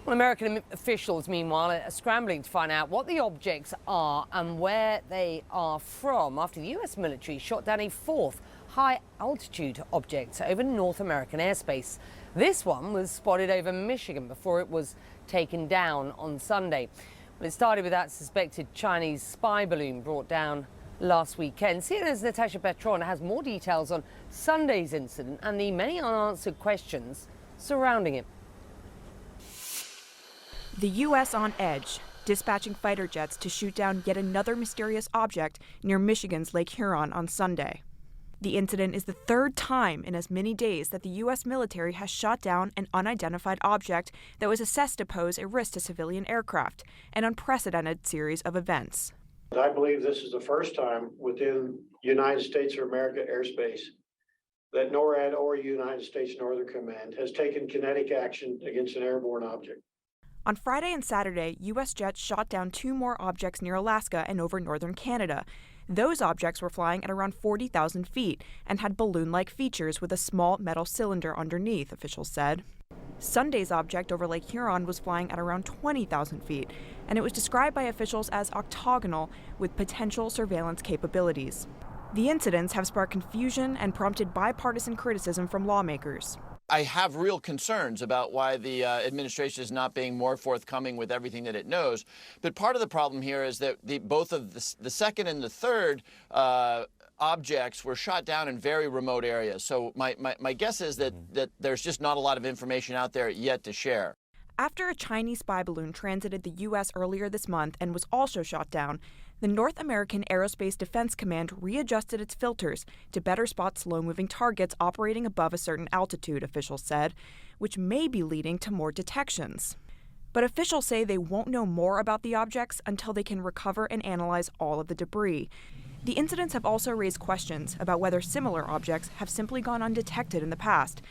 Well, American officials, meanwhile, are scrambling to find out what the objects are and where they are from after the US military shot down a fourth high-altitude object over North American airspace. This one was spotted over Michigan before it was taken down on Sunday. Well, it started with that suspected Chinese spy balloon brought down last weekend. CNN's Natasha Petron has more details on Sunday's incident and the many unanswered questions surrounding it. The U.S. on edge, dispatching fighter jets to shoot down yet another mysterious object near Michigan's Lake Huron on Sunday. The incident is the third time in as many days that the U.S. military has shot down an unidentified object that was assessed to pose a risk to civilian aircraft, an unprecedented series of events. I believe this is the first time within United States of America airspace that NORAD or United States Northern Command has taken kinetic action against an airborne object. On Friday and Saturday, U.S. jets shot down two more objects near Alaska and over northern Canada. Those objects were flying at around 40,000 feet and had balloon-like features with a small metal cylinder underneath, officials said. Sunday's object over Lake Huron was flying at around 20,000 feet, and it was described by officials as octagonal with potential surveillance capabilities. The incidents have sparked confusion and prompted bipartisan criticism from lawmakers. I have real concerns about why the administration is not being more forthcoming with everything that it knows. But part of the problem here is that both of the second and the third objects were shot down in very remote areas. So my guess is that there's just not a lot of information out there yet to share. After a Chinese spy balloon transited the U.S. earlier this month and was also shot down, the North American Aerospace Defense Command readjusted its filters to better spot slow-moving targets operating above a certain altitude, officials said, which may be leading to more detections. But officials say they won't know more about the objects until they can recover and analyze all of the debris. The incidents have also raised questions about whether similar objects have simply gone undetected in the past,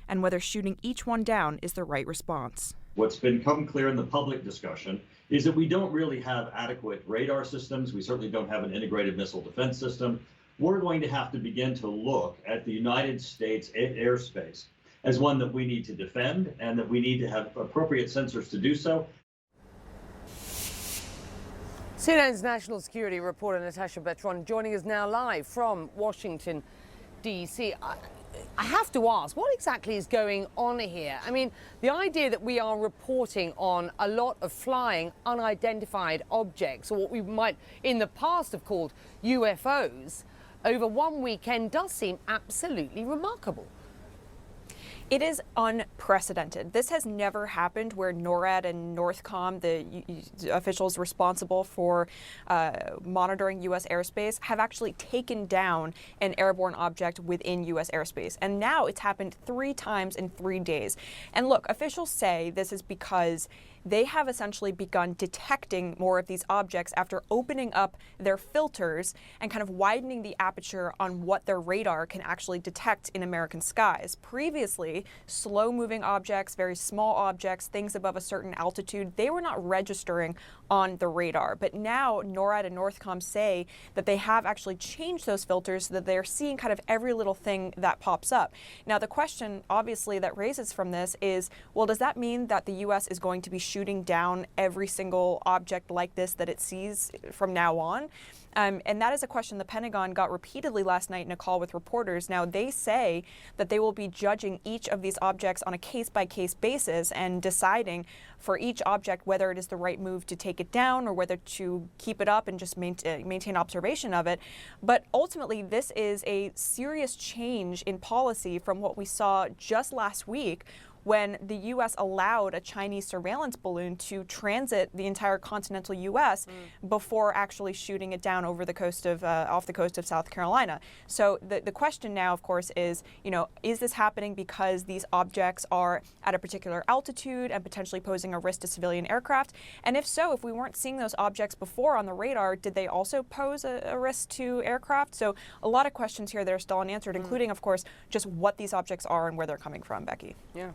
and whether shooting each one down is the right response. What's become clear in the public discussion is that we don't really have adequate radar systems. We certainly don't have an integrated missile defense system. We're going to have to begin to look at the United States airspace as one that we need to defend and that we need to have appropriate sensors to do so. CNN's national security reporter Natasha Petron joining us now live from Washington, D.C. I have to ask, what exactly is going on here? I mean, the idea that we are reporting on a lot of flying unidentified objects, or what we might in the past have called UFOs, over one weekend does seem absolutely remarkable. It is unprecedented. This has never happened where NORAD and NORTHCOM, the officials responsible for monitoring U.S. airspace, have actually taken down an airborne object within U.S. airspace. And now it's happened 3 times in 3 days. And look, officials say this is because they have essentially begun detecting more of these objects after opening up their filters and kind of widening the aperture on what their radar can actually detect in American skies. Previously, slow-moving objects, very small objects, things above a certain altitude, they were not registering on the radar. But now NORAD and NORTHCOM say that they have actually changed those filters so that they're seeing kind of every little thing that pops up. Now, the question, obviously, that raises from this is, well, does that mean that the U.S. is going to be shooting down every single object like this that it sees from now on? And that is a question the Pentagon got repeatedly last night in a call with reporters. Now, they say that they will be judging each of these objects on a case-by-case basis and deciding for each object whether it is the right move to take it down or whether to keep it up and just maintain observation of it. But ultimately, this is a serious change in policy from what we saw just last week, when the U.S. allowed a Chinese surveillance balloon to transit the entire continental U.S. before actually shooting it down over the coast of off the coast of South Carolina. So the question now, of course, is, is this happening because these objects are at a particular altitude and potentially posing a risk to civilian aircraft? And if so, if we weren't seeing those objects before on the radar, did they also pose a risk to aircraft? So a lot of questions here that are still unanswered, including, of course, just what these objects are and where they're coming from, Becky. Yeah.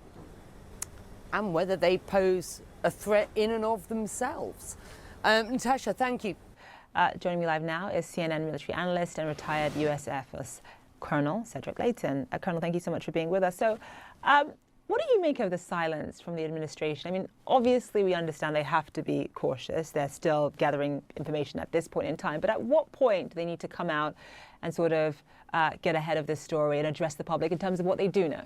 And whether they pose a threat in and of themselves. Natasha, thank you. Joining me live now is CNN military analyst and retired U.S. Air Force Colonel Cedric Layton. Colonel, thank you so much for being with us. So What do you make of the silence from the administration? I mean, obviously we understand they have to be cautious. They're still gathering information at this point in time. But at what point do they need to come out and sort of get ahead of this story and address the public in terms of what they do know?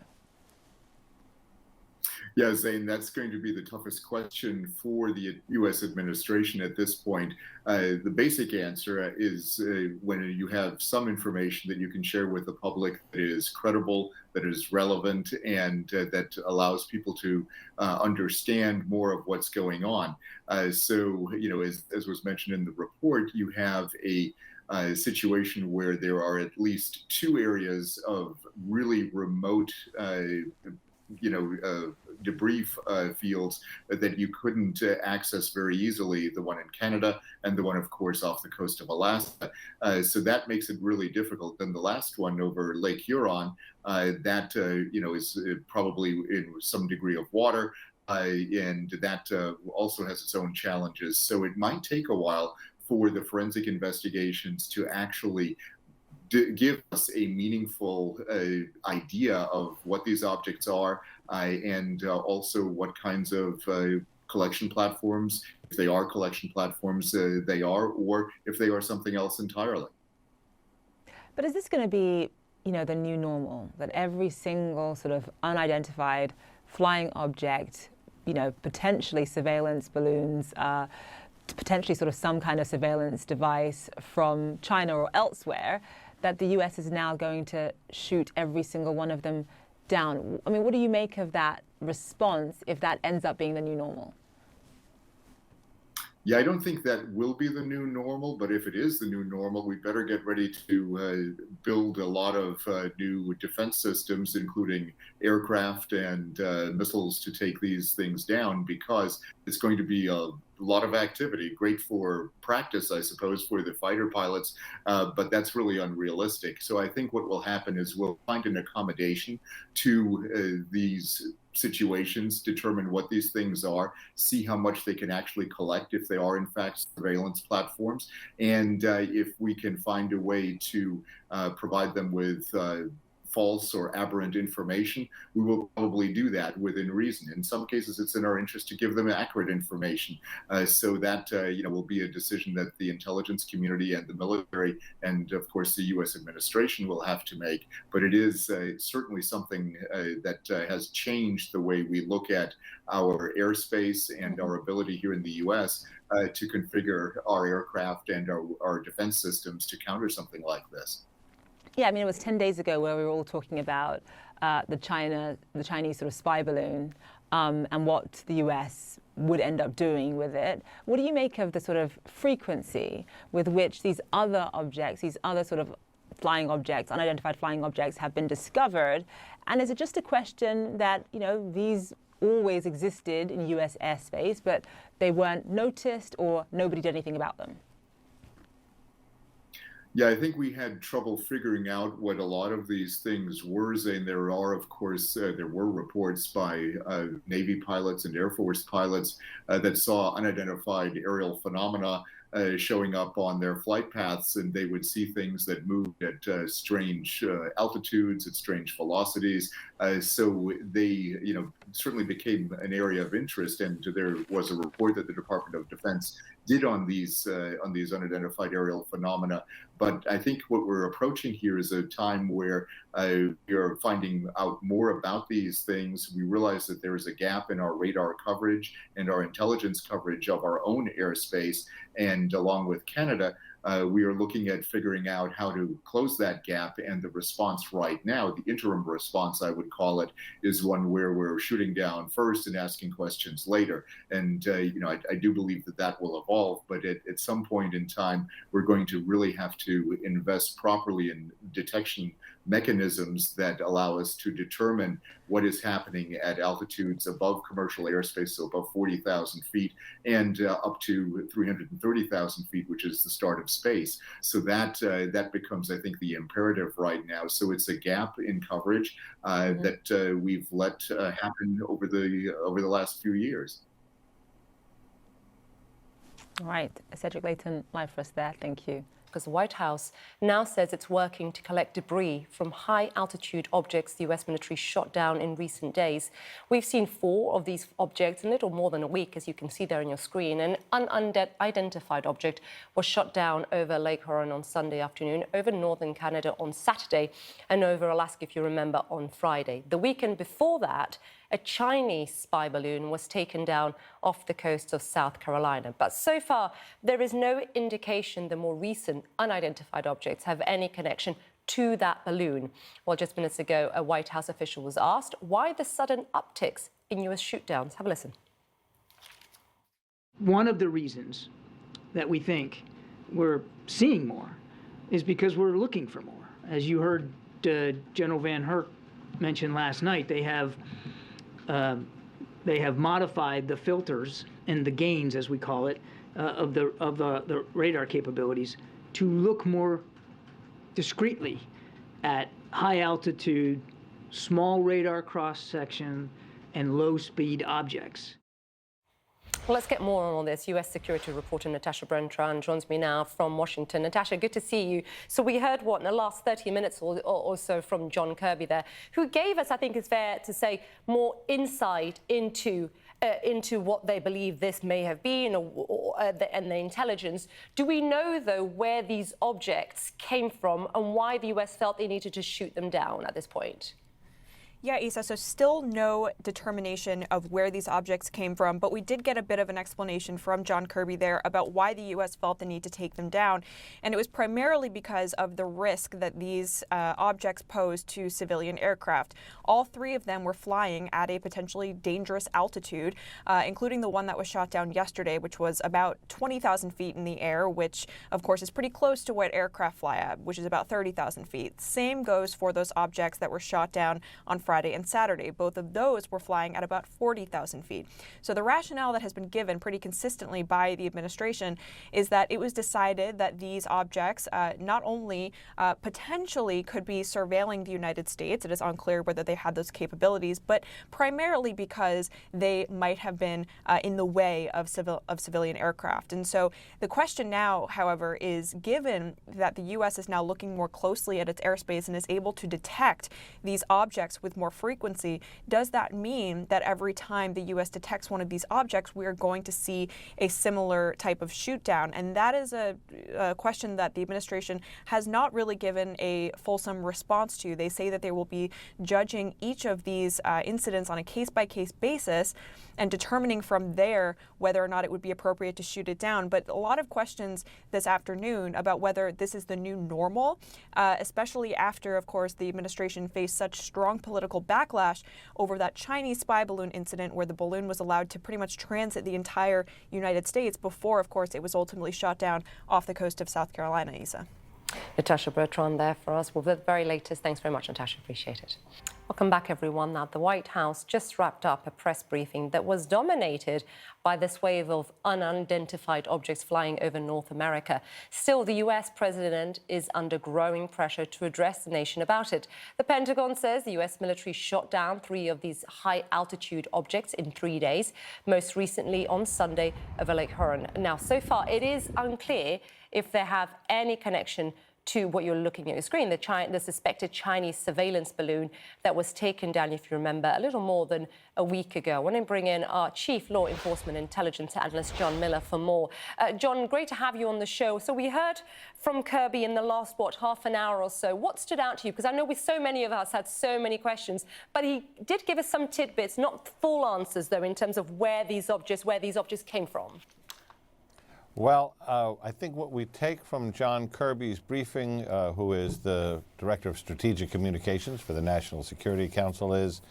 Yeah, Zane, that's going to be the toughest question for the U.S. administration at this point. The basic answer is when you have some information that you can share with the public that is credible, that is relevant, and that allows people to understand more of what's going on. So, as was mentioned in the report, you have a situation where there are at least two areas of really remote debris fields that you couldn't access very easily, the one in Canada and the one, of course, off the coast of Alaska. So that makes it really difficult. Then the last one over Lake Huron, that is probably in some degree of water, and that also has its own challenges. So it might take a while for the forensic investigations to actually give us a meaningful idea of what these objects are and also what kinds of collection platforms, if they are collection platforms, they are, or if they are something else entirely. But is this going to be, the new normal, that every single sort of unidentified flying object, potentially surveillance balloons, potentially sort of some kind of surveillance device from China or elsewhere, that the US is now going to shoot every single one of them down? I mean, what do you make of that response if that ends up being the new normal? Yeah, I don't think that will be the new normal, but if it is the new normal, we better get ready to build a lot of new defense systems, including aircraft and missiles to take these things down, because it's going to be a lot of activity. Great for practice, I suppose, for the fighter pilots, but that's really unrealistic. So I think what will happen is we'll find an accommodation to these situations, determine what these things are, see how much they can actually collect if they are in fact surveillance platforms, and if we can find a way to provide them with false or aberrant information, we will probably do that within reason. In some cases, it's in our interest to give them accurate information. So that will be a decision that the intelligence community and the military and, of course, the U.S. administration will have to make. But it is certainly something that has changed the way we look at our airspace and our ability here in the U.S. To configure our aircraft and our defense systems to counter something like this. Yeah, I mean, it was 10 days ago where we were all talking about the Chinese sort of spy balloon and what the US would end up doing with it. What do you make of the sort of frequency with which these other objects, these other sort of flying objects, unidentified flying objects, have been discovered? And is it just a question that, these always existed in US airspace, but they weren't noticed or nobody did anything about them? Yeah, I think we had trouble figuring out what a lot of these things were, Zane. There are, of course, there were reports by Navy pilots and Air Force pilots that saw unidentified aerial phenomena showing up on their flight paths, and they would see things that moved at strange altitudes, at strange velocities. So they, certainly became an area of interest, and there was a report that the Department of Defense did on these unidentified aerial phenomena. But I think what we're approaching here is a time where we are finding out more about these things. We realize that there is a gap in our radar coverage and our intelligence coverage of our own airspace. And along with Canada, we are looking at figuring out how to close that gap. And the response right now, the interim response, I would call it, is one where we're shooting down first and asking questions later. And, I do believe that will evolve. But at some point in time, we're going to really have to invest properly in detection mechanisms that allow us to determine what is happening at altitudes above commercial airspace, so above 40,000 feet, and up to 330,000 feet, which is the start of space. So that becomes, I think, the imperative right now. So it's a gap in coverage that we've let happen over the last few years. All right, Cedric Layton, live for us there. Thank you because the White House now says it's working to collect debris from high-altitude objects the U.S. military shot down in recent days. We've seen 4 of these objects in little more than a week, as you can see there on your screen. An unidentified object was shot down over Lake Huron on Sunday afternoon, over northern Canada on Saturday, and over Alaska, if you remember, on Friday. The weekend before that, a Chinese spy balloon was taken down off the coast of South Carolina. But so far, there is no indication the more recent unidentified objects have any connection to that balloon. Well, just minutes ago, a White House official was asked why the sudden upticks in U.S. shootdowns. Have a listen. One of the reasons that we think we're seeing more is because we're looking for more. As you heard General Van Herk mention last night, they have modified the filters and the gains, as we call it, of the radar capabilities to look more discreetly at high altitude, small radar cross section, and low speed objects. Well, let's get more on all this. U.S. security reporter Natasha Bertrand joins me now from Washington. Natasha, good to see you. So we heard, in the last 30 minutes or so from John Kirby there, who gave us, I think it's fair to say, more insight into what they believe this may have been and the intelligence. Do we know, though, where these objects came from and why the U.S. felt they needed to shoot them down at this point? Yeah, Isa, so still no determination of where these objects came from, but we did get a bit of an explanation from John Kirby there about why the U.S. felt the need to take them down. And it was primarily because of the risk that these objects pose to civilian aircraft. All 3 of them were flying at a potentially dangerous altitude, including the one that was shot down yesterday, which was about 20,000 feet in the air, which, of course, is pretty close to what aircraft fly at, which is about 30,000 feet. Same goes for those objects that were shot down on Friday and Saturday. Both of those were flying at about 40,000 feet. So the rationale that has been given pretty consistently by the administration is that it was decided that these objects not only potentially could be surveilling the United States, it is unclear whether they had those capabilities, but primarily because they might have been in the way of civilian aircraft. And so the question now, however, is given that the U.S. is now looking more closely at its airspace and is able to detect these objects with more frequency, does that mean that every time the U.S. detects one of these objects, we are going to see a similar type of shoot down? And that is a question that the administration has not really given a fulsome response to. They say that they will be judging each of these incidents on a case-by-case basis and determining from there whether or not it would be appropriate to shoot it down. But a lot of questions this afternoon about whether this is the new normal, especially after, of course, the administration faced such strong political backlash over that Chinese spy balloon incident where the balloon was allowed to pretty much transit the entire United States before, of course, it was ultimately shot down off the coast of South Carolina, Isa. Natasha Bertrand there for us with the very latest. Thanks very much, Natasha. Appreciate it. Welcome back, everyone. Now, the White House just wrapped up a press briefing that was dominated by this wave of unidentified objects flying over North America. Still, the U.S. president is under growing pressure to address the nation about it. The Pentagon says the U.S. military shot down 3 of these high-altitude objects in 3 days, most recently on Sunday over Lake Huron. Now, so far, it is unclear if they have any connection to what you're looking at your screen, the suspected Chinese surveillance balloon that was taken down, if you remember, a little more than a week ago. I want to bring in our Chief Law Enforcement Intelligence Analyst, John Miller, for more. John, great to have you on the show. So we heard from Kirby in the last, half an hour or so. What stood out to you? Because I know with so many of us had so many questions, but he did give us some tidbits, not full answers, though, in terms of where these objects came from. Well, I think what we take from John Kirby's briefing, who is the Director of Strategic Communications for the National Security Council, is,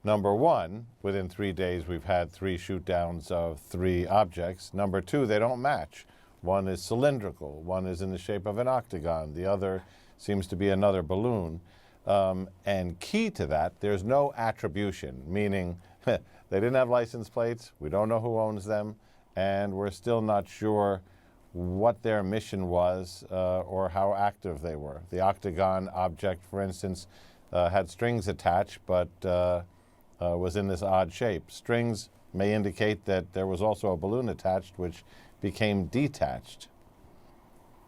number one, within 3 days we've had 3 shoot downs of 3 objects. Number two, they don't match. One is cylindrical, one is in the shape of an octagon, the other seems to be another balloon. And key to that, there's no attribution, meaning they didn't have license plates, we don't know who owns them, and we're still not sure what their mission was or how active they were. The octagon object, for instance, had strings attached, but was in this odd shape. Strings may indicate that there was also a balloon attached, which became detached.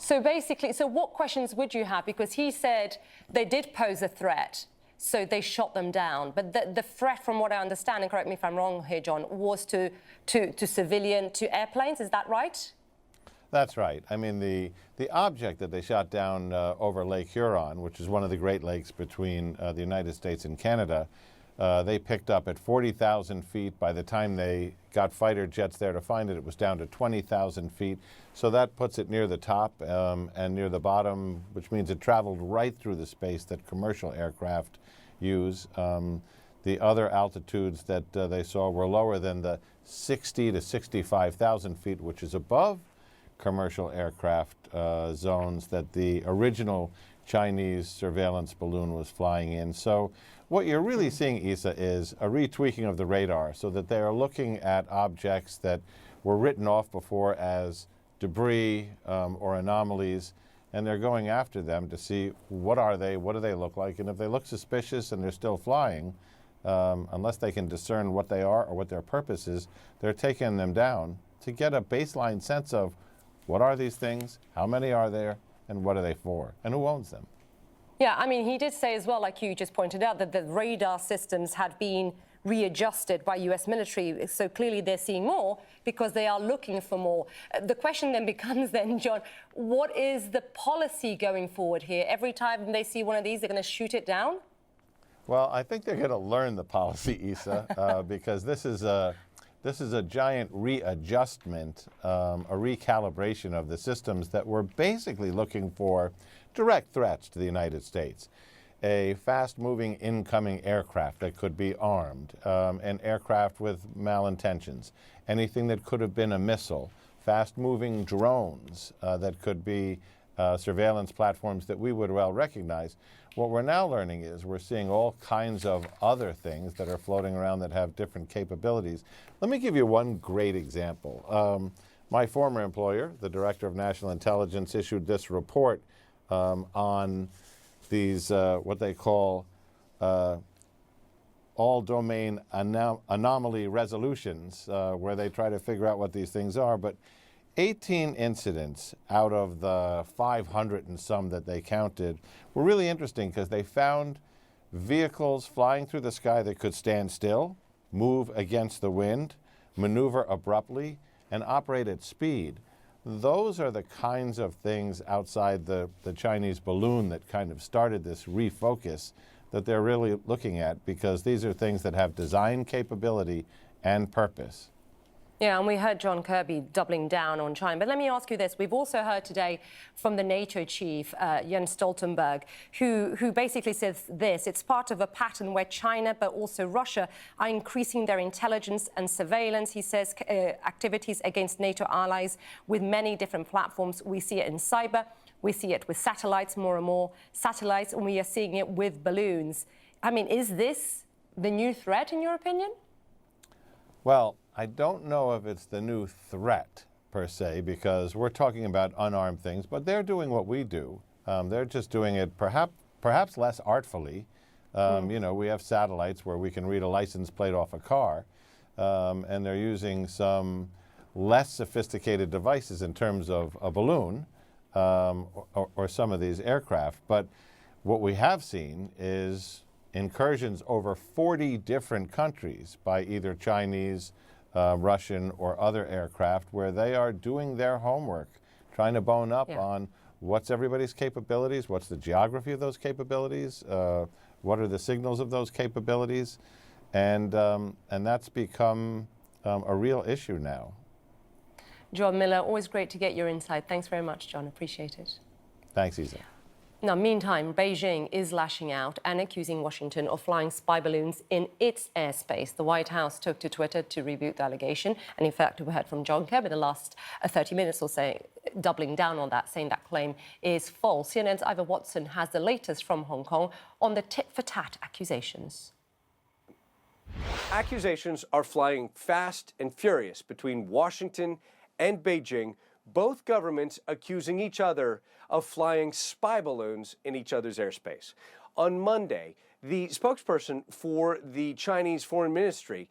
So basically, so what questions would you have? Because he said they did pose a threat, so they shot them down. But the threat, from what I understand, and correct me if I'm wrong here, John, was to airplanes. Is that right? That's right. I mean, the object that they shot down over Lake Huron, which is one of the Great Lakes between the United States and Canada, they picked up at 40,000 feet. By the time they got fighter jets there to find it, it was down to 20,000 feet. So that puts it near the top and near the bottom, which means it traveled right through the space that commercial aircraft use. The other altitudes that they saw were lower than the 60 to 65,000 feet, which is above commercial aircraft zones that the original Chinese surveillance balloon was flying in. So what you're really seeing, Issa, is a retweaking of the radar so that they are looking at objects that were written off before as debris or anomalies, and they're going after them to see what are they, what do they look like, and if they look suspicious and they're still flying, unless they can discern what they are or what their purpose is, they're taking them down to get a baseline sense of what are these things, how many are there, and what are they for, and who owns them. Yeah, I mean, he did say as well, like you just pointed out, that the radar systems had been readjusted by US military, so clearly they're seeing more because they are looking for more. The question then becomes then, John, what is the policy going forward here? Every time they see one of these, they're going to shoot it down? Well, I think they're going to learn the policy, Issa, because this is a giant readjustment, a recalibration of the systems that were basically looking for direct threats to the United States. A fast-moving incoming aircraft that could be armed, an aircraft with malintentions, anything that could have been a missile, fast-moving drones that could be surveillance platforms that we would well recognize. What we're now learning is we're seeing all kinds of other things that are floating around that have different capabilities. Let me give you one great example. My former employer, the Director of National Intelligence, issued this report on these, what they call all-domain anomaly resolutions, where they try to figure out what these things are. But 18 incidents out of the 500 and some that they counted were really interesting because they found vehicles flying through the sky that could stand still, move against the wind, maneuver abruptly, and operate at speed. Those are the kinds of things outside the Chinese balloon that kind of started this refocus that they're really looking at, because these are things that have design capability and purpose. Yeah, and we heard John Kirby doubling down on China. But let me ask you this. We've also heard today from the NATO chief, Jens Stoltenberg, who basically says this: it's part of a pattern where China, but also Russia, are increasing their intelligence and surveillance. He says activities against NATO allies with many different platforms. We see it in cyber. We see it with satellites, more and more satellites, and we are seeing it with balloons. I mean, is this the new threat, in your opinion? Well, I don't know if it's the new threat, per se, because we're talking about unarmed things, but they're doing what we do. They're just doing it perhaps less artfully. You know, we have satellites where we can read a license plate off a car, and they're using some less sophisticated devices in terms of a balloon or some of these aircraft. But what we have seen is incursions over 40 different countries by either Chinese, Russian, or other aircraft, where they are doing their homework, trying to bone up on what's everybody's capabilities, what's the geography of those capabilities, what are the signals of those capabilities, and that's become a real issue now. John Miller, always great to get your insight. Thanks very much, John. Appreciate it. Thanks, Isa. Now, meantime, Beijing is lashing out and accusing Washington of flying spy balloons in its airspace. The White House took to Twitter to rebuke the allegation. And in fact, we heard from John Kirby the last 30 minutes or so, doubling down on that, saying that claim is false. CNN's Ivor Watson has the latest from Hong Kong on the tit-for-tat accusations. Accusations are flying fast and furious between Washington and Beijing, both governments accusing each other of flying spy balloons in each other's airspace. On Monday, the spokesperson for the Chinese Foreign Ministry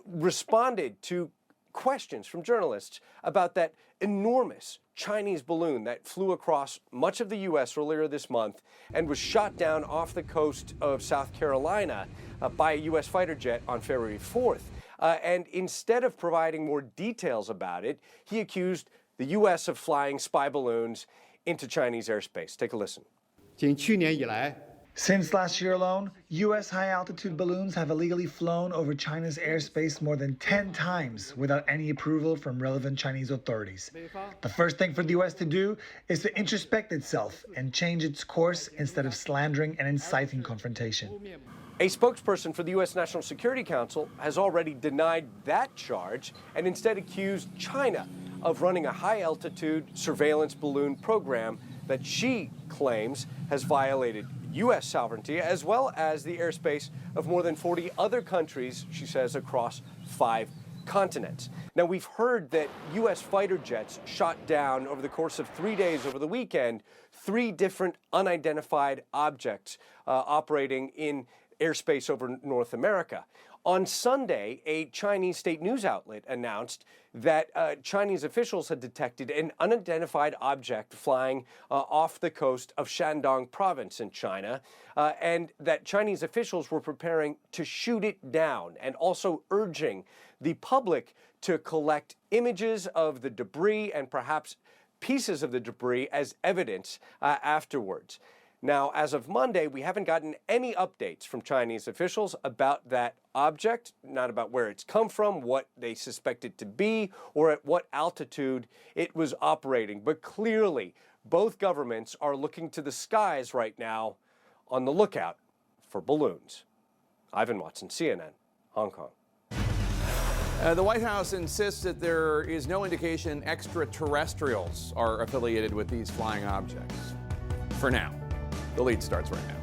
responded to questions from journalists about that enormous Chinese balloon that flew across much of the U.S. earlier this month and was shot down off the coast of South Carolina by a U.S. fighter jet on February 4th. And instead of providing more details about it, he accused the U.S. of flying spy balloons into Chinese airspace. Take a listen. Since last year alone, U.S. high-altitude balloons have illegally flown over China's airspace more than 10 times without any approval from relevant Chinese authorities. The first thing for the U.S. to do is to introspect itself and change its course instead of slandering and inciting confrontation. A spokesperson for the U.S. National Security Council has already denied that charge and instead accused China of running a high-altitude surveillance balloon program that she claims has violated U.S. sovereignty as well as the airspace of more than 40 other countries, she says, across 5 continents. Now, we've heard that U.S. fighter jets shot down over the course of 3 days over the weekend 3 different unidentified objects operating in airspace over North America. On Sunday, a Chinese state news outlet announced that Chinese officials had detected an unidentified object flying off the coast of Shandong province in China, and that Chinese officials were preparing to shoot it down and also urging the public to collect images of the debris and perhaps pieces of the debris as evidence afterwards. Now, as of Monday, we haven't gotten any updates from Chinese officials about that object, not about where it's come from, what they suspect it to be, or at what altitude it was operating. But clearly, both governments are looking to the skies right now on the lookout for balloons. Ivan Watson, CNN, Hong Kong. The White House insists that there is no indication extraterrestrials are affiliated with these flying objects. For now. The lead starts right now.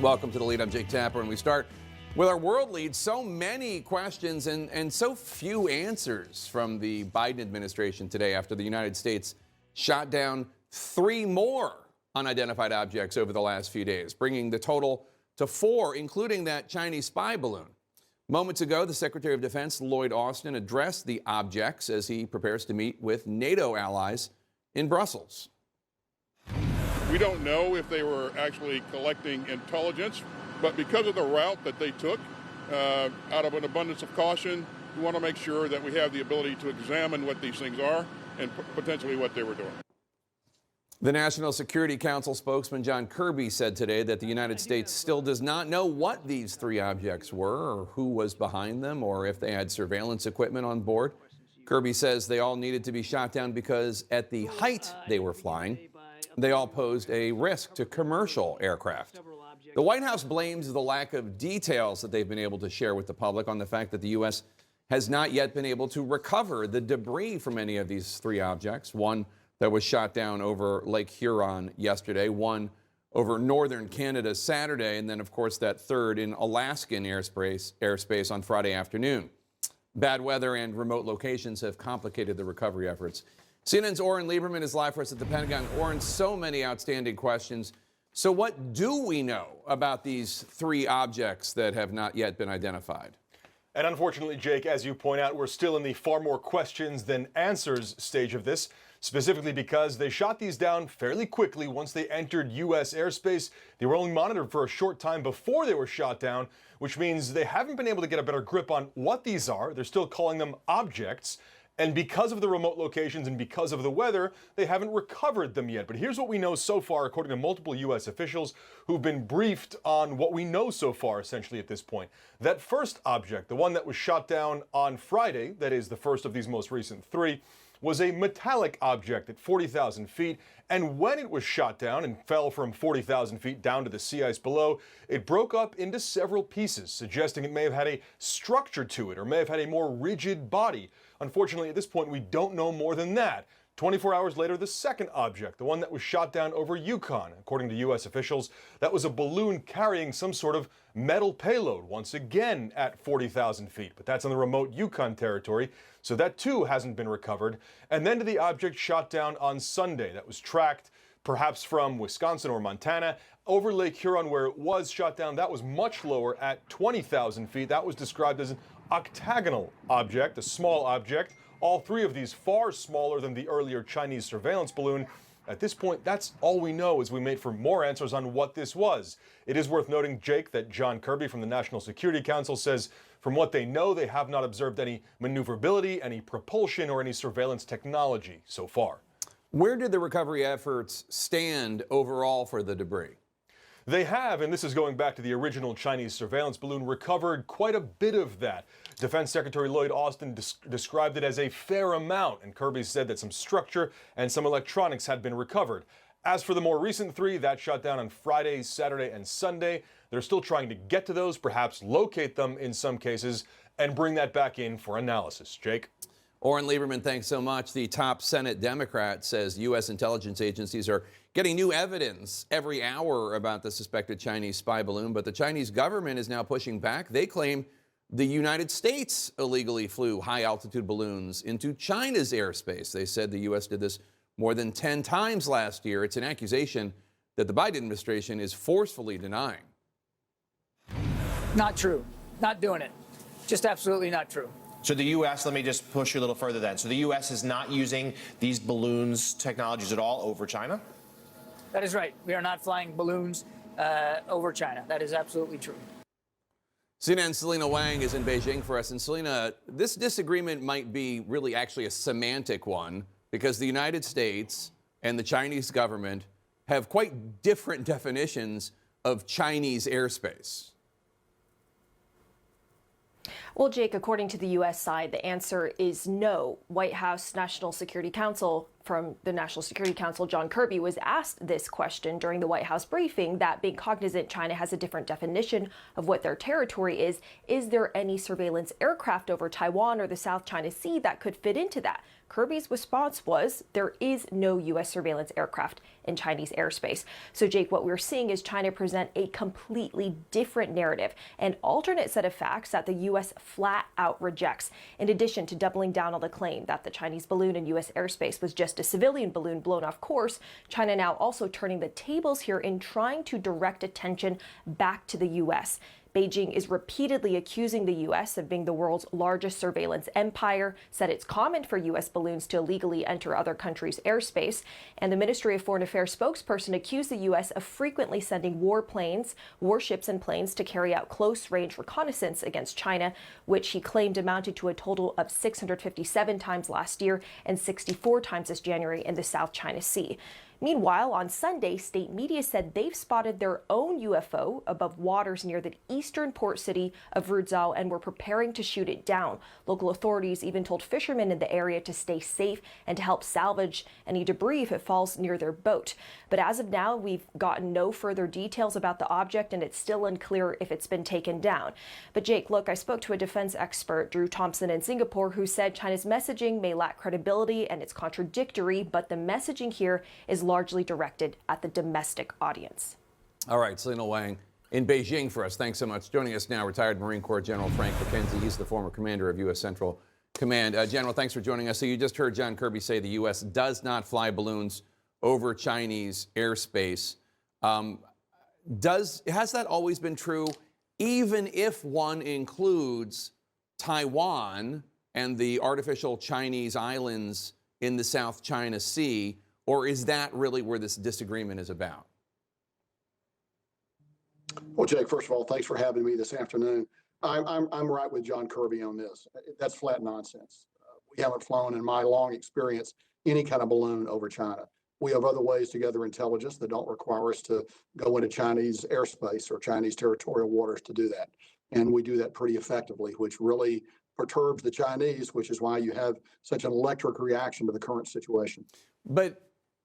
Welcome to The Lead. I'm Jake Tapper, and we start with our world lead. So many questions and so few answers from the Biden administration today after the United States shot down 3 more unidentified objects over the last few days, bringing the total to 4, including that Chinese spy balloon. Moments ago, the Secretary of Defense, Lloyd Austin, addressed the objects as he prepares to meet with NATO allies in Brussels. We don't know if they were actually collecting intelligence, but because of the route that they took, out of an abundance of caution, we want to make sure that we have the ability to examine what these things are and potentially what they were doing. The National Security Council spokesman John Kirby said today that the United States still does not know what these 3 objects were or who was behind them or if they had surveillance equipment on board. Kirby says they all needed to be shot down because at the height they were flying, they all posed a risk to commercial aircraft. The White House blames the lack of details that they've been able to share with the public on the fact that the U.S. has not yet been able to recover the debris from any of these 3 objects. One that was shot down over Lake Huron yesterday, one over northern Canada Saturday, and then, of course, that third in Alaskan airspace on Friday afternoon. Bad weather and remote locations have complicated the recovery efforts. CNN's Oren Lieberman is live for us at the Pentagon. Oren, so many outstanding questions. So what do we know about these 3 objects that have not yet been identified? And unfortunately, Jake, as you point out, we're still in the far more questions than answers stage of this, specifically because they shot these down fairly quickly once they entered U.S. airspace. They were only monitored for a short time before they were shot down, which means they haven't been able to get a better grip on what these are. They're still calling them objects. And because of the remote locations and because of the weather, they haven't recovered them yet. But here's what we know so far, according to multiple U.S. officials who've been briefed on what we know so far, essentially, at this point. That first object, the one that was shot down on Friday, that is the first of these most recent 3, was a metallic object at 40,000 feet. And when it was shot down and fell from 40,000 feet down to the sea ice below, it broke up into several pieces, suggesting it may have had a structure to it or may have had a more rigid body. Unfortunately, at this point, we don't know more than that. 24 hours later, the second object, the one that was shot down over Yukon, according to U.S. officials, that was a balloon carrying some sort of metal payload, once again at 40,000 feet. But that's on the remote Yukon territory, so that too hasn't been recovered. And then to the object shot down on Sunday that was tracked perhaps from Wisconsin or Montana. Over Lake Huron, where it was shot down, that was much lower at 20,000 feet. That was described as an octagonal object, a small object. All three of these far smaller than the earlier Chinese surveillance balloon. At this point, that's all we know as we wait for more answers on what this was. It is worth noting, Jake, that John Kirby from the National Security Council says from what they know, they have not observed any maneuverability, any propulsion, or any surveillance technology so far. Where did the recovery efforts stand overall for the debris? They have, and this is going back to the original Chinese surveillance balloon, recovered quite a bit of that. Defense Secretary Lloyd Austin described it as a fair amount, and Kirby said that some structure and some electronics had been recovered. As for the more recent three, that shot down on Friday, Saturday, and Sunday. They're still trying to get to those, perhaps locate them in some cases, and bring that back in for analysis. Jake? Oren Lieberman, thanks so much. The top Senate Democrat says U.S. intelligence agencies are getting new evidence every hour about the suspected Chinese spy balloon, but the Chinese government is now pushing back. They claim the United States illegally flew high-altitude balloons into China's airspace. They said the U.S. did this more than 10 times last year. It's an accusation that the Biden administration is forcefully denying. Not true. Not doing it. Just absolutely not true. So the U.S., let me just push you a little further then. So the U.S. is not using these balloons technologies at all over China? That is right. We are not flying balloons over China. That is absolutely true. CNN's Selena Wang is in Beijing for us. And Selena, this disagreement might be really actually a semantic one because the United States and the Chinese government have quite different definitions of Chinese airspace. Well, Jake, according to the U.S. side, the answer is no. White House National Security Counsel from the National Security Council, John Kirby, was asked this question during the White House briefing, that being cognizant China has a different definition of what their territory is there any surveillance aircraft over Taiwan or the South China Sea that could fit into that? Kirby's response was there is no U.S. surveillance aircraft in Chinese airspace. So, Jake, what we're seeing is China present a completely different narrative, an alternate set of facts that the U.S. flat out rejects, in addition to doubling down on the claim that the Chinese balloon in U.S. airspace was just a civilian balloon blown off course. China now also turning the tables here in trying to direct attention back to the U.S. Beijing is repeatedly accusing the U.S. of being the world's largest surveillance empire, said it's common for U.S. balloons to illegally enter other countries' airspace, and the Ministry of Foreign Affairs spokesperson accused the U.S. of frequently sending warships and planes to carry out close-range reconnaissance against China, which he claimed amounted to a total of 657 times last year and 64 times this January in the South China Sea. Meanwhile, on Sunday, state media said they've spotted their own UFO above waters near the eastern port city of Ruzhou and were preparing to shoot it down. Local authorities even told fishermen in the area to stay safe and to help salvage any debris if it falls near their boat. But as of now, we've gotten no further details about the object, and it's still unclear if it's been taken down. But Jake, look, I spoke to a defense expert, Drew Thompson in Singapore, who said China's messaging may lack credibility and it's contradictory, but the messaging here is largely directed at the domestic audience. All right, Selena Wang in Beijing for us. Thanks so much. Joining us now, retired Marine Corps General Frank McKenzie. He's the former commander of U.S. Central Command. General, thanks for joining us. So you just heard John Kirby say the U.S. does not fly balloons over Chinese airspace. Has that always been true, even if one includes Taiwan and the artificial Chinese islands in the South China Sea? Or is that really where this disagreement is about? Well, Jake, first of all, thanks for having me this afternoon. I'm right with John Kirby on this. That's flat nonsense. We haven't flown, in my long experience, any kind of balloon over China. We have other ways to gather intelligence that don't require us to go into Chinese airspace or Chinese territorial waters to do that. And we do that pretty effectively, which really perturbs the Chinese, which is why you have such an electric reaction to the current situation. But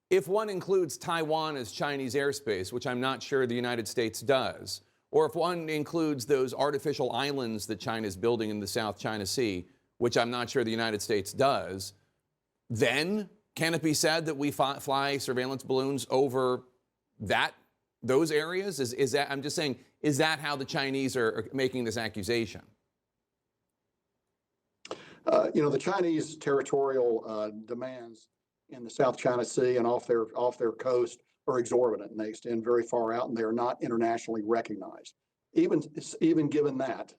if one includes Taiwan as Chinese airspace, which I'm not sure the United States does, or if one includes those artificial islands that China is building in the South China Sea, which I'm not sure the United States does, then can it be said that we fly surveillance balloons over those areas? Is that, I'm just saying, is that how the Chinese are making this accusation? The Chinese territorial demands in the South China Sea and off their coast are exorbitant and they extend very far out and they are not internationally recognized. Even given that,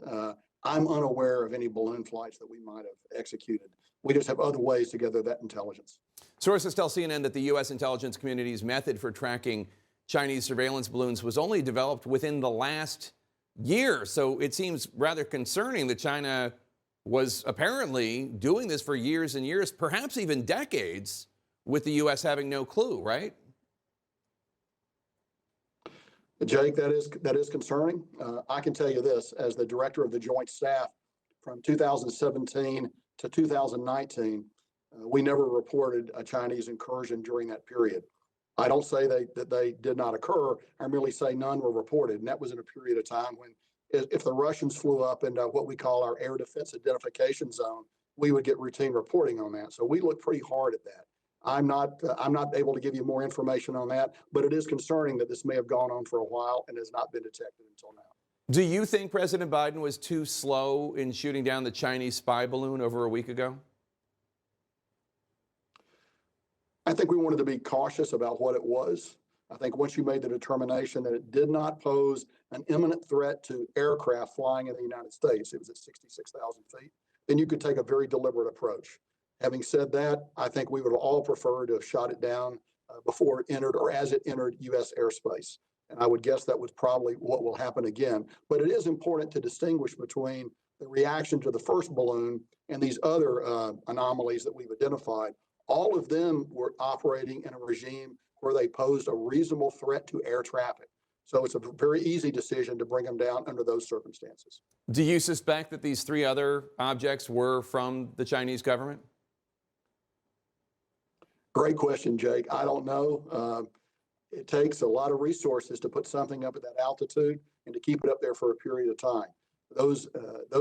I'm unaware of any balloon flights that we might have executed. We just have other ways to gather that intelligence. Sources tell CNN that the U.S. intelligence community's method for tracking Chinese surveillance balloons was only developed within the last year. So it seems rather concerning that China was apparently doing this for years and years, perhaps even decades, with the U.S. having no clue, right? Jake, that is concerning. I can tell you this, as the director of the Joint Staff from 2017 to 2019, we never reported a Chinese incursion during that period. I don't say that they did not occur. I merely say none were reported. And that was in a period of time when if the Russians flew up into what we call our air defense identification zone, we would get routine reporting on that. So we look pretty hard at that. I'm not able to give you more information on that, but it is concerning that this may have gone on for a while and has not been detected until now. Do you think President Biden was too slow in shooting down the Chinese spy balloon over a week ago? I think we wanted to be cautious about what it was. I think once you made the determination that it did not pose an imminent threat to aircraft flying in the United States, it was at 66,000 feet, then you could take a very deliberate approach. Having said that, I think we would all prefer to have shot it down before it entered or as it entered U.S. airspace. And I would guess that was probably what will happen again. But it is important to distinguish between the reaction to the first balloon and these other anomalies that we've identified. All of them were operating in a regime where they posed a reasonable threat to air traffic. So it's a very easy decision to bring them down under those circumstances. Do you suspect that these three other objects were from the Chinese government? Great question, Jake. I don't know. It takes a lot of resources to put something up at that altitude and to keep it up there for a period of time. Those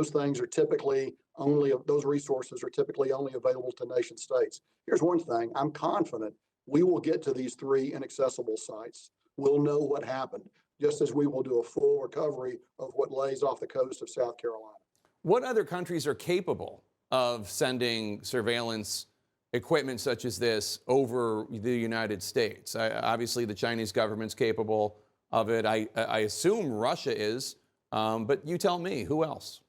things are typically those resources are typically only available to nation states. Here's one thing. I'm confident we will get to these three inaccessible sites. We'll know what happened, just as we will do a full recovery of what lays off the coast of South Carolina. What other countries are capable of sending surveillance equipment such as this over the United States? Obviously, the Chinese government's capable of it. I assume Russia is, but you tell me, who else?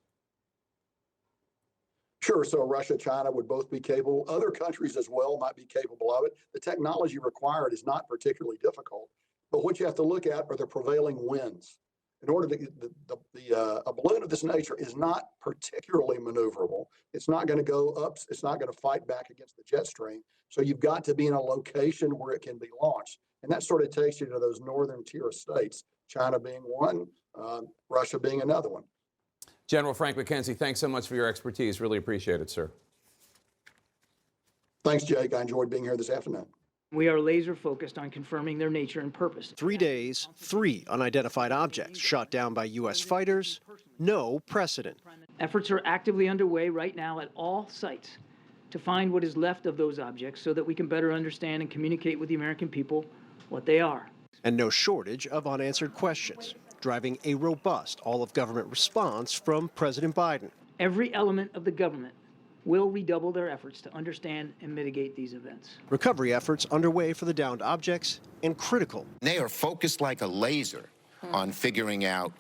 Sure. So Russia, China would both be capable. Other countries as well might be capable of it. The technology required is not particularly difficult, but what you have to look at are the prevailing winds. In order to a balloon of this nature is not particularly maneuverable. It's not going to go up. It's not going to fight back against the jet stream. So you've got to be in a location where it can be launched. And that sort of takes you to those northern tier of states, China being one, Russia being another one. General Frank McKenzie, thanks so much for your expertise. Really appreciate it, sir. Thanks, Jake. I enjoyed being here this afternoon. We are laser focused on confirming their nature and purpose. 3 days, 3 unidentified objects shot down by U.S. fighters. No precedent. Efforts are actively underway right now at all sites to find what is left of those objects so that we can better understand and communicate with the American people what they are. And no shortage of unanswered questions, driving a robust all-of-government response from President Biden. Every element of the government will redouble their efforts to understand and mitigate these events. Recovery efforts underway for the downed objects and critical. They are focused like a laser on figuring out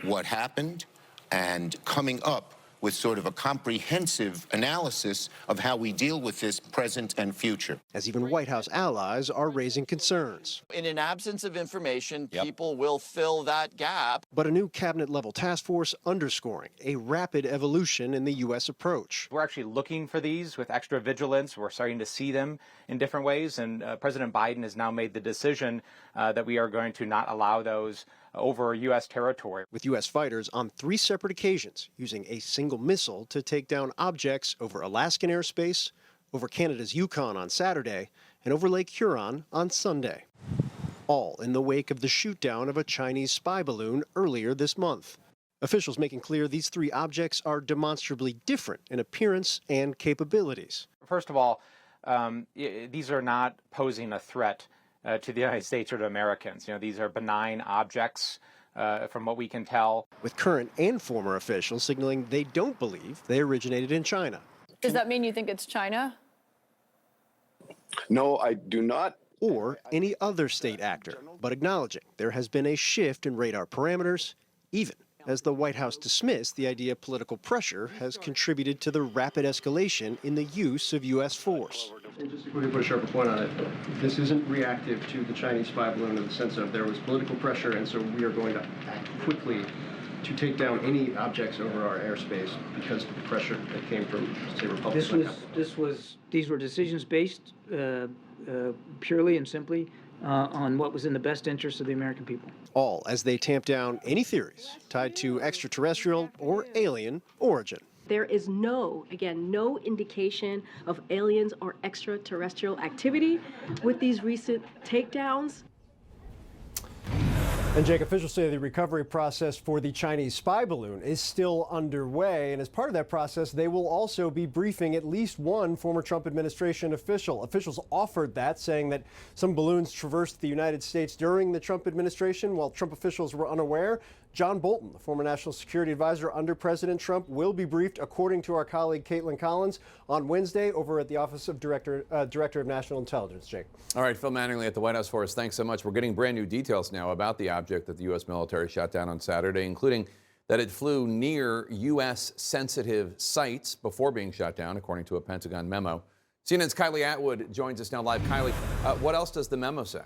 what happened and coming up with sort of a comprehensive analysis of how we deal with this present and future. As even White House allies are raising concerns. In an absence of information, people will fill that gap. But a new cabinet-level task force underscoring a rapid evolution in the U.S. approach. We're actually looking for these with extra vigilance. We're starting to see them in different ways, and President Biden has now made the decision that we are going to not allow those over U.S. territory. With U.S. fighters on 3 separate occasions using a single missile to take down objects over Alaskan airspace, over Canada's Yukon on Saturday, and over Lake Huron on Sunday. All in the wake of the shoot-down of a Chinese spy balloon earlier this month. Officials making clear these 3 objects are demonstrably different in appearance and capabilities. First of all, these are not posing a threat to the United States or to Americans. You know, these are benign objects from what we can tell. With current and former officials signaling they don't believe they originated in China. Does that mean you think it's China? No, I do not or any other state actor, but acknowledging there has been a shift in radar parameters, even as the White House dismissed the idea political pressure has contributed to the rapid escalation in the use of U.S. force. And just to quickly put a sharper point on it, this isn't reactive to the Chinese spy balloon in the sense of there was political pressure, and so we are going to act quickly to take down any objects over our airspace because of the pressure that came from, say, Republicans. These were decisions based purely and simply on what was in the best interest of the American people. All as they tamp down any theories tied to extraterrestrial or alien origin. There is no indication of aliens or extraterrestrial activity with these recent takedowns. And Jake, officials say the recovery process for the Chinese spy balloon is still underway. And as part of that process, they will also be briefing at least one former Trump administration official. Officials offered that, saying that some balloons traversed the United States during the Trump administration while Trump officials were unaware. John Bolton, the former national security advisor under President Trump, will be briefed, according to our colleague Caitlin Collins, on Wednesday over at the Office of Director of National Intelligence. Jake. All right, Phil Manningly at the White House for us. Thanks so much. We're getting brand new details now about the object that the U.S. military shot down on Saturday, including that it flew near U.S. sensitive sites before being shot down, according to a Pentagon memo. CNN's Kylie Atwood joins us now live. Kylie, what else does the memo say?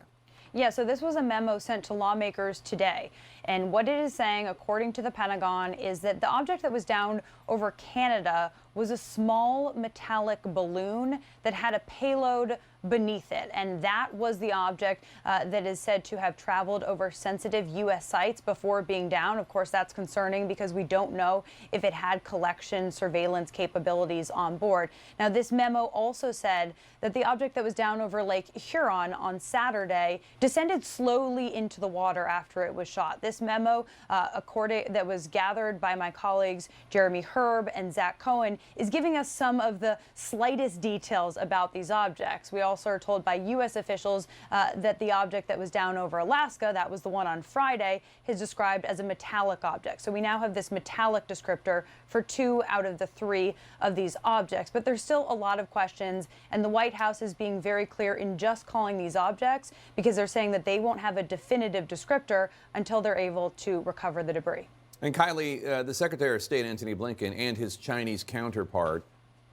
Yeah, so this was a memo sent to lawmakers today. And what it is saying, according to the Pentagon, is that the object that was down over Canada was a small metallic balloon that had a payload beneath it. And that was the object that is said to have traveled over sensitive U.S. sites before being down. Of course, that's concerning because we don't know if it had collection surveillance capabilities on board. Now, this memo also said that the object that was down over Lake Huron on Saturday descended slowly into the water after it was shot. This memo, that was gathered by my colleagues Jeremy Herb and Zach Cohen, is giving us some of the slightest details about these objects. We also are told by U.S. officials that the object that was down over Alaska, that was the one on Friday, is described as a metallic object. So we now have this metallic descriptor for 2 out of the 3 of these objects. But there's still a lot of questions, and the White House is being very clear in just calling these objects because they're saying that they won't have a definitive descriptor until they're able to recover the debris. And Kylie, the Secretary of State, Antony Blinken, and his Chinese counterpart,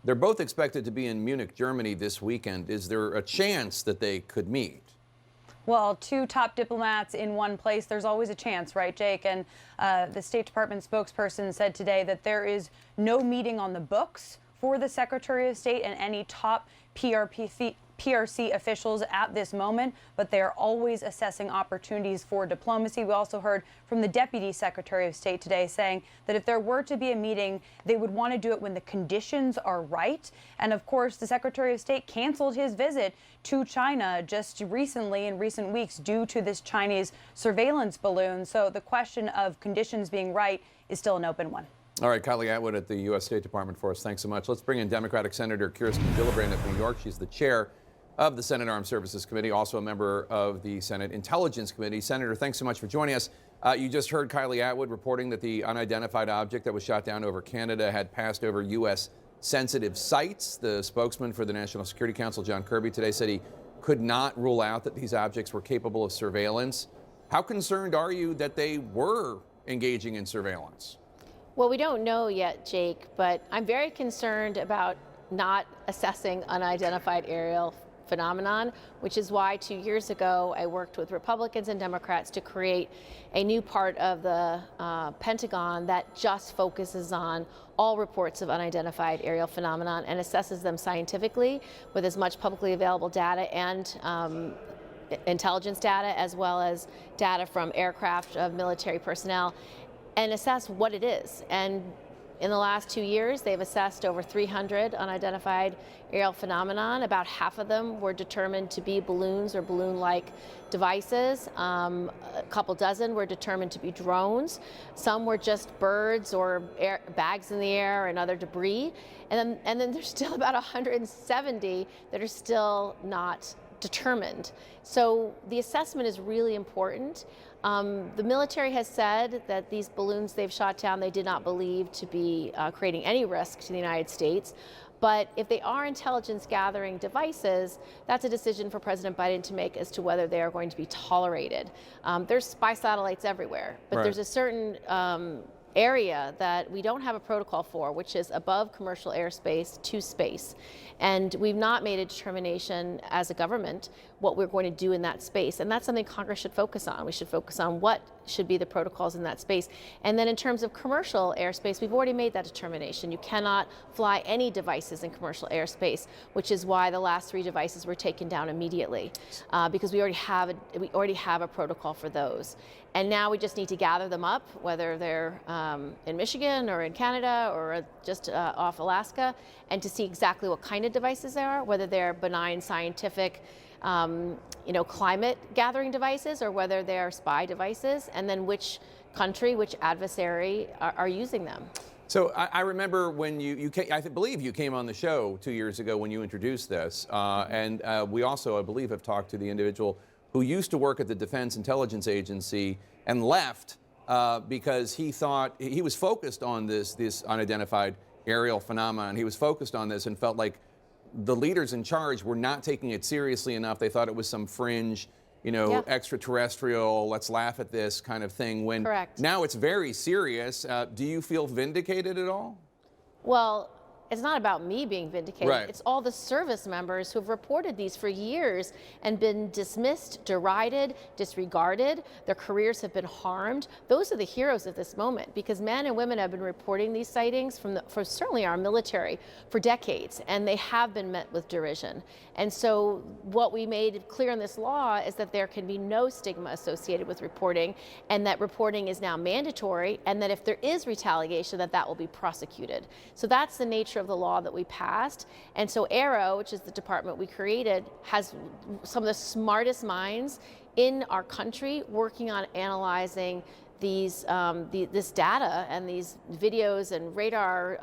they're both expected to be in Munich, Germany this weekend. Is there a chance that they could meet? Well, 2 top diplomats in one place, there's always a chance, right, Jake? And the State Department spokesperson said today that there is no meeting on the books for the Secretary of State and any top PRC officials at this moment, but they are always assessing opportunities for diplomacy. We also heard from the Deputy Secretary of State today saying that if there were to be a meeting, they would want to do it when the conditions are right. And of course, the Secretary of State canceled his visit to China just recently in recent weeks due to this Chinese surveillance balloon. So the question of conditions being right is still an open one. All right, Kylie Atwood at the U.S. State Department for us. Thanks so much. Let's bring in Democratic Senator Kirsten Gillibrand of New York. She's the chair of the Senate Armed Services Committee, also a member of the Senate Intelligence Committee. Senator, thanks so much for joining us. You just heard Kylie Atwood reporting that the unidentified object that was shot down over Canada had passed over U.S. sensitive sites. The spokesman for the National Security Council, John Kirby, today said he could not rule out that these objects were capable of surveillance. How concerned are you that they were engaging in surveillance? Well, we don't know yet, Jake, but I'm very concerned about not assessing unidentified aerial phenomenon, which is why 2 years ago I worked with Republicans and Democrats to create a new part of the Pentagon that just focuses on all reports of unidentified aerial phenomenon and assesses them scientifically with as much publicly available data and intelligence data, as well as data from aircraft of military personnel, and assess what it is. And in the last 2 years, they've assessed over 300 unidentified aerial phenomenon. About half of them were determined to be balloons or balloon-like devices. A couple dozen were determined to be drones. Some were just birds or bags in the air and other debris. And then there's still about 170 that are still not determined. So the assessment is really important. The military has said that these balloons they've shot down, they did not believe to be creating any risk to the United States. But if they are intelligence gathering devices, that's a decision for President Biden to make as to whether they are going to be tolerated. There's spy satellites everywhere, but there's a certain area that we don't have a protocol for, which is above commercial airspace to space. And we've not made a determination as a government what we're going to do in that space. And that's something Congress should focus on. We should focus on what should be the protocols in that space. And then in terms of commercial airspace, we've already made that determination. You cannot fly any devices in commercial airspace, which is why the last 3 devices were taken down immediately, because we already have a protocol for those. And now we just need to gather them up, whether they're in Michigan or in Canada or just off Alaska, and to see exactly what kind of devices they are, whether they're benign scientific climate gathering devices or whether they're spy devices, and then which country, which adversary are using them. So I remember when you came, I believe you came on the show 2 years ago when you introduced this, and we also, I believe, have talked to the individual who used to work at the Defense Intelligence Agency and left because he thought he was focused on this unidentified aerial phenomenon. He was focused on this and felt like the leaders in charge were not taking it seriously enough. They thought it was some fringe, extraterrestrial, let's laugh at this kind of thing. When Correct. Now it's very serious. Do you feel vindicated at all? Well, it's not about me being vindicated. Right. It's all the service members who've reported these for years and been dismissed, derided, disregarded. Their careers have been harmed. Those are the heroes of this moment, because men and women have been reporting these sightings for certainly our military for decades, and they have been met with derision. And so what we made clear in this law is that there can be no stigma associated with reporting, and that reporting is now mandatory, and that if there is retaliation, that will be prosecuted. So that's the nature of the law that we passed. And so AARO, which is the department we created, has some of the smartest minds in our country working on analyzing these this data and these videos and radar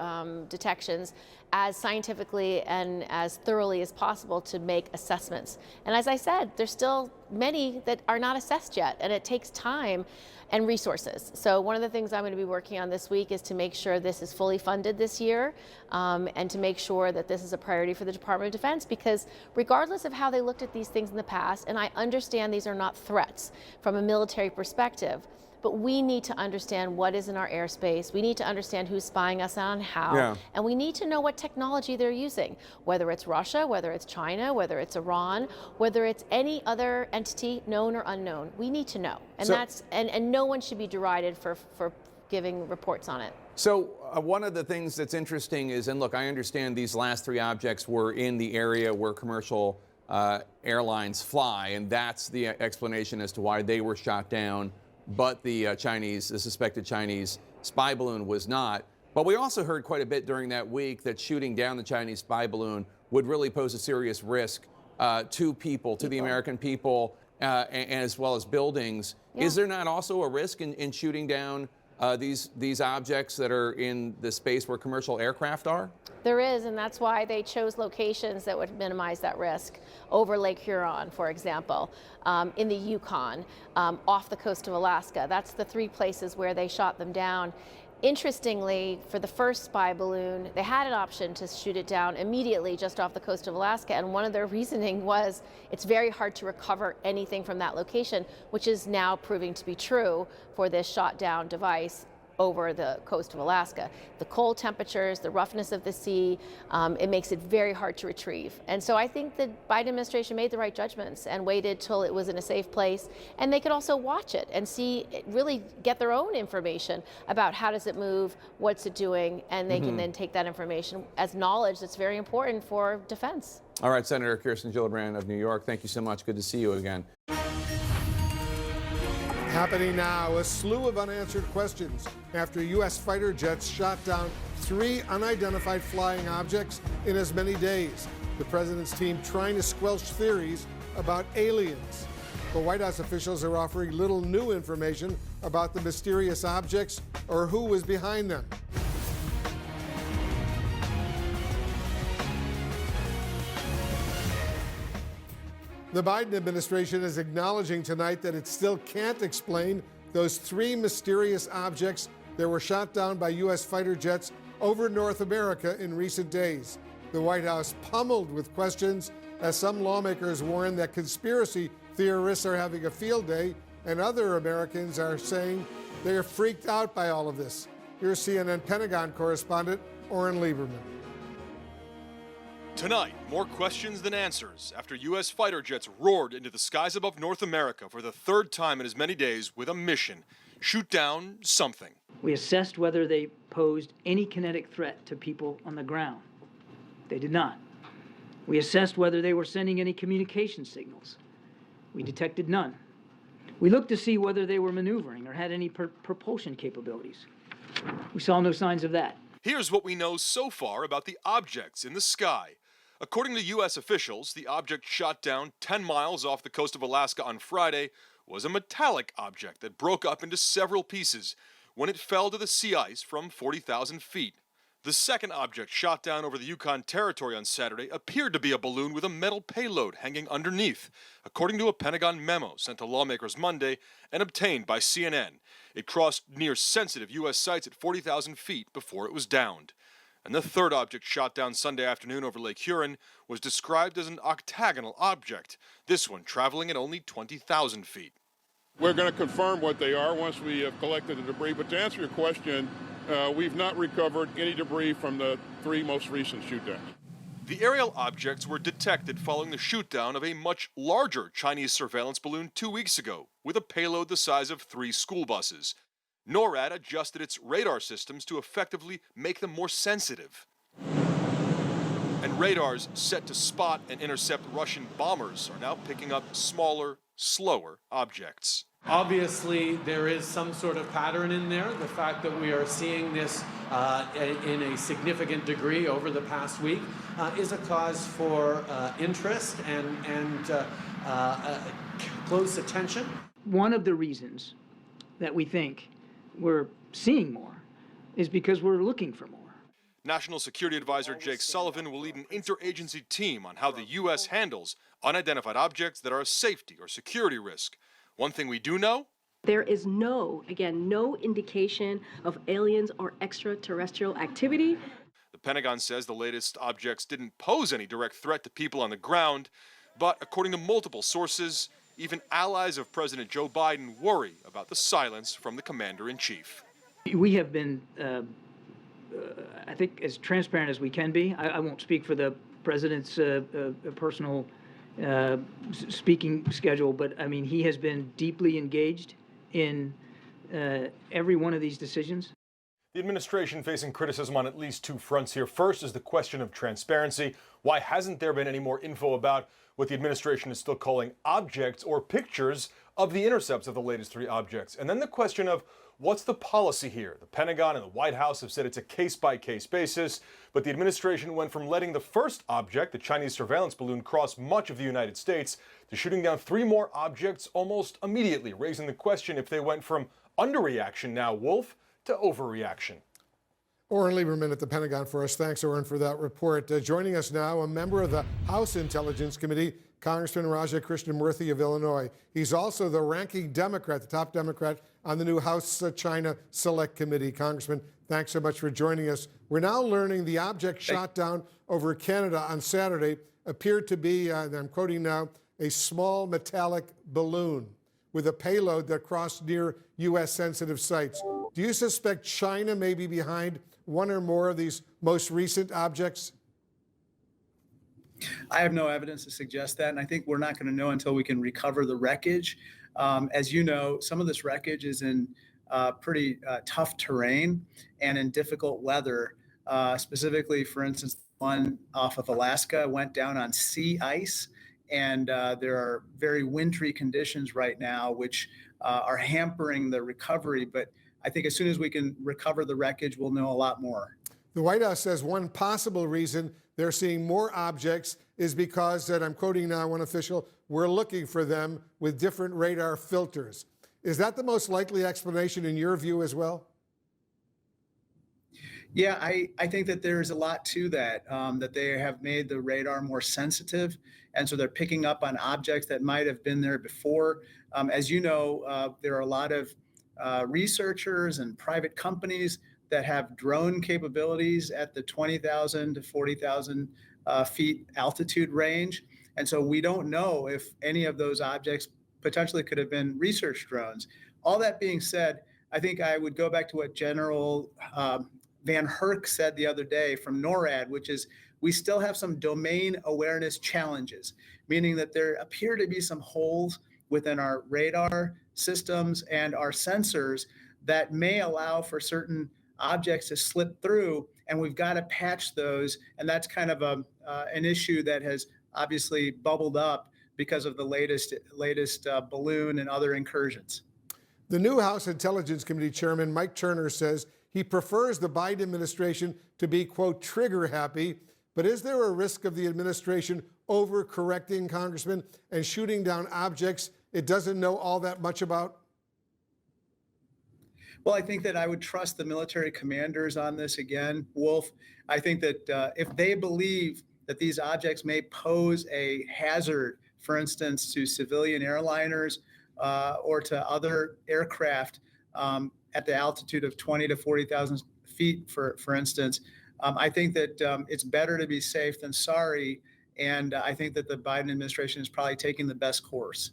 detections as scientifically and as thoroughly as possible to make assessments. And as I said, there's still many that are not assessed yet, and it takes time and resources. So one of the things I'm going to be working on this week is to make sure this is fully funded this year, and to make sure that this is a priority for the Department of Defense, because regardless of how they looked at these things in the past, and I understand these are not threats from a military perspective, but we need to understand what is in our airspace. We need to understand who's spying us on how, and we need to know what technology they're using, whether it's Russia, whether it's China, whether it's Iran, whether it's any other entity, known or unknown. We need to know, and and no one should be derided for giving reports on it. So one of the things that's interesting is, and look, I understand these last 3 objects were in the area where commercial airlines fly, and that's the explanation as to why they were shot down, but the suspected Chinese spy balloon was not. But we also heard quite a bit during that week that shooting down the Chinese spy balloon would really pose a serious risk to people, to the American people, as well as buildings. Yeah. Is there not also a risk in shooting down these objects that are in the space where commercial aircraft are? There is, and that's why they chose locations that would minimize that risk. Over Lake Huron, for example, in the Yukon, off the coast of Alaska. That's the 3 places where they shot them down. Interestingly, for the first spy balloon, they had an option to shoot it down immediately just off the coast of Alaska, and one of their reasoning was it's very hard to recover anything from that location, which is now proving to be true for this shot down device over the coast of Alaska. The cold temperatures, the roughness of the sea, it makes it very hard to retrieve. And so I think the Biden administration made the right judgments and waited till it was in a safe place. And they could also watch it and see, really get their own information about how does it move, what's it doing, and they can then take that information as knowledge that's very important for defense. All right, Senator Kirsten Gillibrand of New York, thank you so much. Good to see you again. Happening now, a slew of unanswered questions after U.S. fighter jets shot down 3 unidentified flying objects in as many days. The president's team trying to squelch theories about aliens. But White House officials are offering little new information about the mysterious objects or who was behind them. The Biden administration is acknowledging tonight that it still can't explain those 3 mysterious objects that were shot down by U.S. fighter jets over North America in recent days. The White House pummeled with questions as some lawmakers warn that conspiracy theorists are having a field day and other Americans are saying they are freaked out by all of this. Here's CNN Pentagon correspondent Oren Lieberman. Tonight, more questions than answers after U.S. fighter jets roared into the skies above North America for the 3rd time in as many days with a mission: shoot down something. We assessed whether they posed any kinetic threat to people on the ground. They did not. We assessed whether they were sending any communication signals. We detected none. We looked to see whether they were maneuvering or had any propulsion capabilities. We saw no signs of that. Here's what we know so far about the objects in the sky. According to U.S. officials, the object shot down 10 miles off the coast of Alaska on Friday was a metallic object that broke up into several pieces when it fell to the sea ice from 40,000 feet. The second object shot down over the Yukon Territory on Saturday appeared to be a balloon with a metal payload hanging underneath, according to a Pentagon memo sent to lawmakers Monday and obtained by CNN. It crossed near sensitive U.S. sites at 40,000 feet before it was downed. And the third object shot down Sunday afternoon over Lake Huron was described as an octagonal object, this one traveling at only 20,000 feet. We're going to confirm what they are once we have collected the debris. But to answer your question, we've not recovered any debris from the 3 most recent shootdowns. The aerial objects were detected following the shootdown of a much larger Chinese surveillance balloon 2 weeks ago, with a payload the size of 3 school buses. NORAD adjusted its radar systems to effectively make them more sensitive. And radars set to spot and intercept Russian bombers are now picking up smaller, slower objects. Obviously, there is some sort of pattern in there. The fact that we are seeing this in a significant degree over the past week is a cause for interest and close attention. One of the reasons that we think we're seeing more is because we're looking for more. National Security Advisor Jake Sullivan will lead an interagency team on how the U.S. handles unidentified objects that are a safety or security risk. One thing we do know: there is no indication of aliens or extraterrestrial activity. The Pentagon says the latest objects didn't pose any direct threat to people on the ground, but according to multiple sources, even allies of President Joe Biden worry about the silence from the commander-in-chief. We have been, I think, as transparent as we can be. I won't speak for the president's personal speaking schedule, but I mean, he has been deeply engaged in every one of these decisions. The administration facing criticism on at least 2 fronts here. First is the question of transparency. Why hasn't there been any more info about what the administration is still calling objects or pictures of the intercepts of the latest 3 objects? And then the question of what's the policy here? The Pentagon and the White House have said it's a case-by-case basis, but the administration went from letting the first object, the Chinese surveillance balloon, cross much of the United States to shooting down 3 more objects almost immediately, raising the question if they went from underreaction now, Wolf, to overreaction. Oren Lieberman at the Pentagon for us. Thanks, Oren, for that report. Joining us now, a member of the House Intelligence Committee, Congressman Raja Krishnamurthy of Illinois. He's also the ranking Democrat, the top Democrat on the new House China Select Committee. Congressman, thanks so much for joining us. We're now learning the object shot down over Canada on Saturday appeared to be, and I'm quoting now, a small metallic balloon with a payload that crossed near U.S. sensitive sites. Do you suspect China may be behind one or more of these most recent objects? I have no evidence to suggest that, and I think we're not going to know until we can recover the wreckage. As you know, some of this wreckage is in pretty tough terrain and in difficult weather. Specifically, for instance, one off of Alaska went down on sea ice, and there are very wintry conditions right now, which are hampering the recovery. But I think as soon as we can recover the wreckage, we'll know a lot more. The White House says one possible reason they're seeing more objects is because, and I'm quoting now one official, we're looking for them with different radar filters. Is that the most likely explanation in your view as well? Yeah, I think that there's a lot to that, that they have made the radar more sensitive. And so they're picking up on objects that might have been there before. As you know, there are a lot of researchers and private companies that have drone capabilities at the 20,000 to 40,000 feet altitude range. And so we don't know if any of those objects potentially could have been research drones. All that being said, I think I would go back to what General Van Herk said the other day from NORAD, which is we still have some domain awareness challenges, meaning that there appear to be some holes within our radar systems and our sensors that may allow for certain objects to slip through, and we've got to patch those. And that's kind of an issue that has obviously bubbled up because of the latest balloon and other incursions. The new House Intelligence Committee Chairman Mike Turner says he prefers the Biden administration to be, quote, trigger happy. But is there a risk of the administration overcorrecting, Congressman, and shooting down objects it doesn't know all that much about? Well, I think that I would trust the military commanders on this again, Wolf. I think that if they believe that these objects may pose a hazard, for instance, to civilian airliners or to other aircraft at the altitude of 20 to 40,000 feet, for instance, I think that it's better to be safe than sorry. And I think that the Biden administration is probably taking the best course.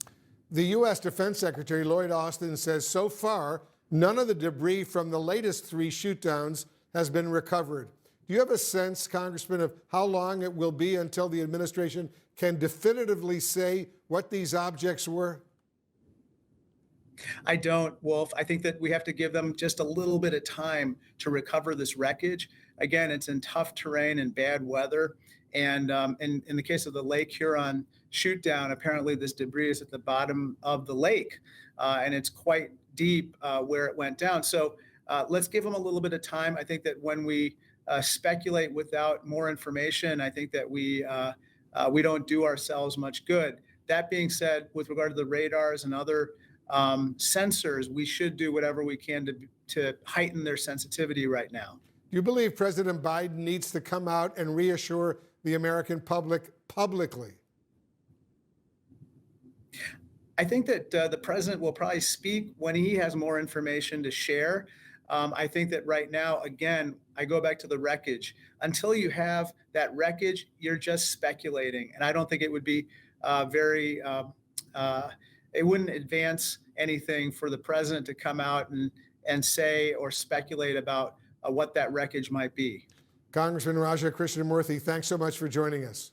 The U.S. Defense Secretary Lloyd Austin says so far, none of the debris from the latest 3 shootdowns has been recovered. Do you have a sense, Congressman, of how long it will be until the administration can definitively say what these objects were? I don't, Wolf. I think that we have to give them just a little bit of time to recover this wreckage. Again, it's in tough terrain and bad weather. And in the case of the Lake Huron shoot down, apparently this debris is at the bottom of the lake, and it's quite deep where it went down. So let's give them a little bit of time. I think that when we speculate without more information, I think that we don't do ourselves much good. That being said, with regard to the radars and other sensors, we should do whatever we can to heighten their sensitivity right now. Do you believe President Biden needs to come out and reassure the American public publicly? I think that the president will probably speak when he has more information to share. I think that right now, again, I go back to the wreckage. Until you have that wreckage, you're just speculating. And I don't think it would be it wouldn't advance anything for the president to come out and say or speculate about what that wreckage might be. Congressman Raja Krishnamurthy, thanks so much for joining us.